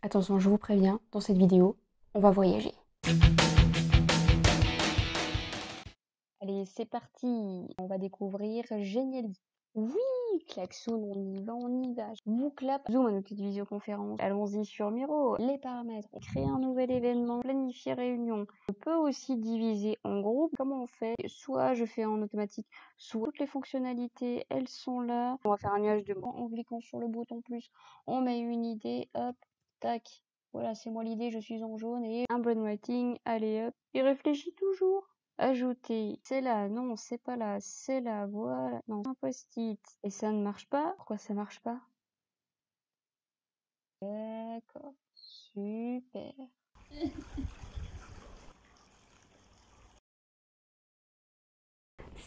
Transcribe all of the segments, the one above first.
Attention, je vous préviens, dans cette vidéo, on va voyager. Allez, c'est parti. On va découvrir Geniali. Oui, klaxon, on y va. Bouclap, zoom, un outil de visioconférence. Allons-y sur Miro. Les paramètres. Créer un nouvel événement. Planifier réunion. Je peux aussi diviser en groupe. Comment on fait? Soit je fais en automatique, soit toutes les fonctionnalités, elles sont là. On va faire un nuage de mots en cliquant sur le bouton plus. On met une idée, hop, tac. Voilà, c'est moi l'idée, je suis en jaune et un brainwriting. Allez hop, il réfléchit toujours. Ajouter, c'est là, non, c'est pas là, c'est là, voilà, non, un post-it. Et ça ne marche pas? Pourquoi ça marche pas? D'accord, super.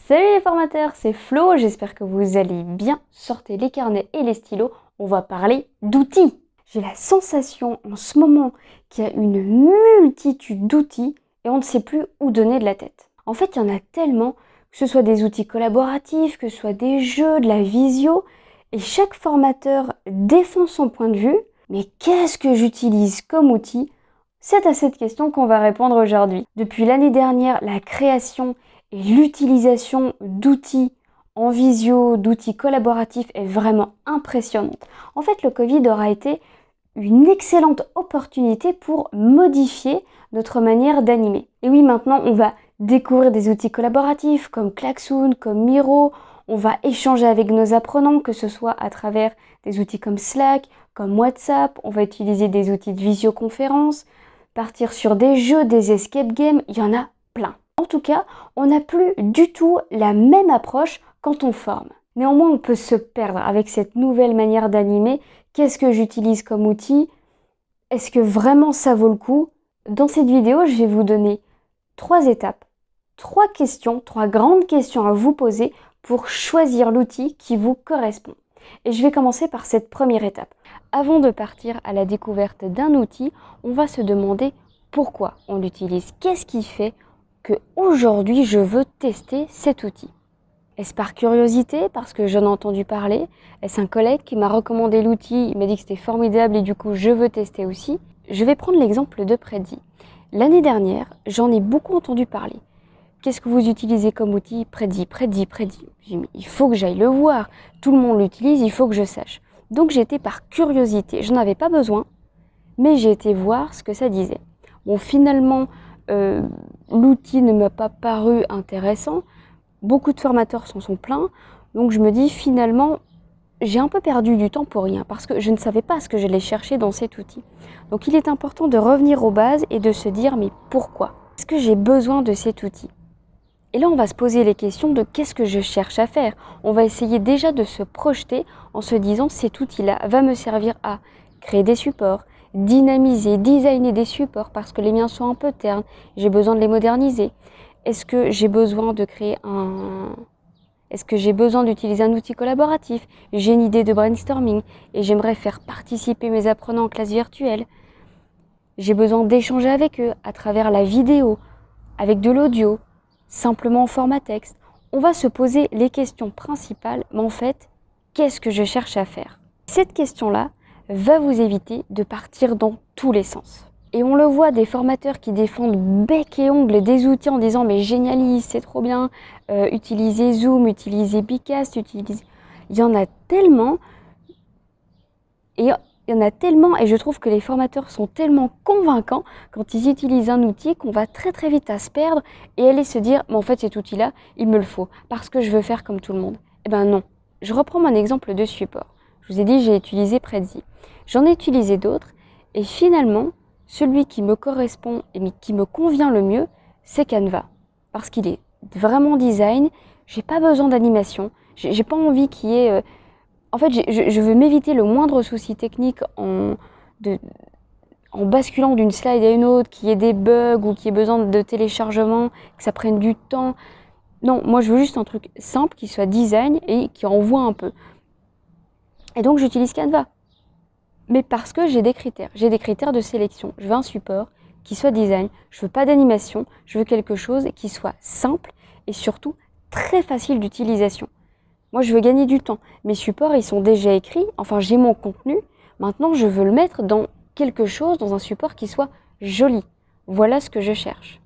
Salut les formateurs, c'est Flo, j'espère que vous allez bien. Sortez les carnets et les stylos, on va parler d'outils. J'ai la sensation en ce moment qu'il y a une multitude d'outils et on ne sait plus où donner de la tête. En fait, il y en a tellement, que ce soit des outils collaboratifs, que ce soit des jeux, de la visio, et chaque formateur défend son point de vue. Mais qu'est-ce que j'utilise comme outil? C'est à cette question qu'on va répondre aujourd'hui. Depuis l'année dernière, la création et l'utilisation d'outils en visio, d'outils collaboratifs est vraiment impressionnante. En fait, le Covid aura été une excellente opportunité pour modifier notre manière d'animer. Et oui, maintenant, on va découvrir des outils collaboratifs comme Klaxoon, comme Miro. On va échanger avec nos apprenants, que ce soit à travers des outils comme Slack, comme WhatsApp. On va utiliser des outils de visioconférence, partir sur des jeux, des escape games. Il y en a plein. En tout cas, on n'a plus du tout la même approche quand on forme. Néanmoins, on peut se perdre avec cette nouvelle manière d'animer. Qu'est-ce que j'utilise comme outil? Est-ce que vraiment ça vaut le coup? Dans cette vidéo, je vais vous donner 3 étapes, 3 questions, 3 grandes questions à vous poser pour choisir l'outil qui vous correspond. Et je vais commencer par cette première étape. Avant de partir à la découverte d'un outil, on va se demander pourquoi on l'utilise. Qu'est-ce qui fait qu'aujourd'hui je veux tester cet outil? Est-ce par curiosité, parce que j'en ai entendu parler? Est-ce un collègue qui m'a recommandé l'outil, il m'a dit que c'était formidable et du coup je veux tester aussi? Je vais prendre l'exemple de Prezi. L'année dernière, j'en ai beaucoup entendu parler. Qu'est-ce que vous utilisez comme outil? Prezi. J'ai dit, mais il faut que j'aille le voir. Tout le monde l'utilise, il faut que je sache. Donc j'ai été par curiosité. Je n'en avais pas besoin, mais j'ai été voir ce que ça disait. Bon, finalement, l'outil ne m'a pas paru intéressant. Beaucoup de formateurs s'en sont plaints, donc je me dis finalement, j'ai un peu perdu du temps pour rien, parce que je ne savais pas ce que j'allais chercher dans cet outil. Donc il est important de revenir aux bases et de se dire, mais pourquoi? Est-ce que j'ai besoin de cet outil? Et là, on va se poser les questions de qu'est-ce que je cherche à faire. On va essayer déjà de se projeter en se disant, cet outil-là va me servir à créer des supports, dynamiser, designer des supports, parce que les miens sont un peu ternes, j'ai besoin de les moderniser. Est-ce que j'ai besoin de Est-ce que j'ai besoin d'utiliser un outil collaboratif? J'ai une idée de brainstorming et j'aimerais faire participer mes apprenants en classe virtuelle. J'ai besoin d'échanger avec eux à travers la vidéo, avec de l'audio, simplement en format texte. On va se poser les questions principales, mais en fait, qu'est-ce que je cherche à faire? Cette question-là va vous éviter de partir dans tous les sens. Et on le voit, des formateurs qui défendent bec et ongle des outils en disant mais Geniali, c'est trop bien, utilisez Zoom, utilisez Bicast, utilisez... Il y en a tellement, et je trouve que les formateurs sont tellement convaincants quand ils utilisent un outil qu'on va très très vite à se perdre et aller se dire mais en fait cet outil-là, il me le faut parce que je veux faire comme tout le monde. Eh ben non. Je reprends mon exemple de support. Je vous ai dit j'ai utilisé Prezi. J'en ai utilisé d'autres et finalement, celui qui me correspond et qui me convient le mieux, c'est Canva. Parce qu'il est vraiment design, j'ai pas besoin d'animation, j'ai pas envie qu'il y ait... En fait, je veux m'éviter le moindre souci technique en basculant d'une slide à une autre, qu'il y ait des bugs ou qu'il y ait besoin de téléchargement, que ça prenne du temps. Non, moi je veux juste un truc simple, qui soit design et qui envoie un peu. Et donc j'utilise Canva. Mais parce que j'ai des critères de sélection. Je veux un support qui soit design, je veux pas d'animation, je veux quelque chose qui soit simple et surtout très facile d'utilisation. Moi, je veux gagner du temps. Mes supports, ils sont déjà écrits, enfin j'ai mon contenu, maintenant je veux le mettre dans quelque chose dans un support qui soit joli. Voilà ce que je cherche.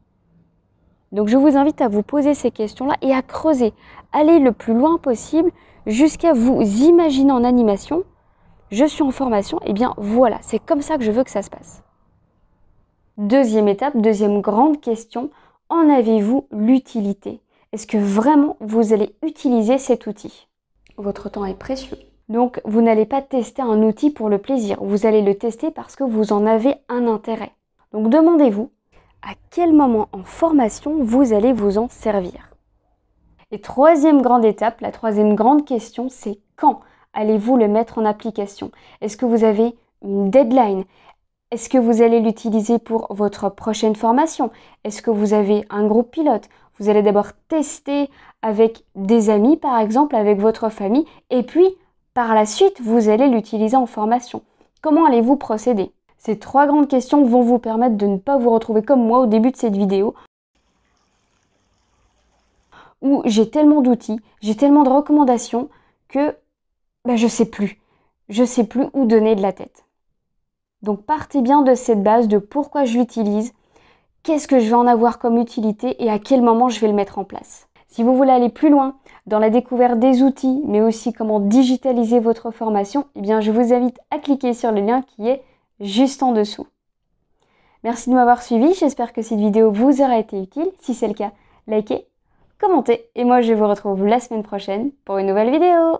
Donc je vous invite à vous poser ces questions-là et à creuser. Allez le plus loin possible jusqu'à vous imaginer en animation. Je suis en formation, et bien voilà, c'est comme ça que je veux que ça se passe. Deuxième étape, deuxième grande question, en avez-vous l'utilité? Est-ce que vraiment vous allez utiliser cet outil? Votre temps est précieux. Donc vous n'allez pas tester un outil pour le plaisir, vous allez le tester parce que vous en avez un intérêt. Donc demandez-vous à quel moment en formation vous allez vous en servir. Et troisième grande étape, la troisième grande question, c'est quand allez-vous le mettre en application? Est-ce que vous avez une deadline? Est-ce que vous allez l'utiliser pour votre prochaine formation? Est-ce que vous avez un groupe pilote? Vous allez d'abord tester avec des amis, par exemple, avec votre famille, et puis par la suite, vous allez l'utiliser en formation. Comment allez-vous procéder? Ces trois grandes questions vont vous permettre de ne pas vous retrouver comme moi au début de cette vidéo, où j'ai tellement d'outils, j'ai tellement de recommandations que je sais plus où donner de la tête. Donc partez bien de cette base de pourquoi je l'utilise, qu'est-ce que je vais en avoir comme utilité et à quel moment je vais le mettre en place. Si vous voulez aller plus loin dans la découverte des outils, mais aussi comment digitaliser votre formation, eh bien je vous invite à cliquer sur le lien qui est juste en dessous. Merci de m'avoir suivi, j'espère que cette vidéo vous aura été utile. Si c'est le cas, likez, commentez et moi je vous retrouve la semaine prochaine pour une nouvelle vidéo.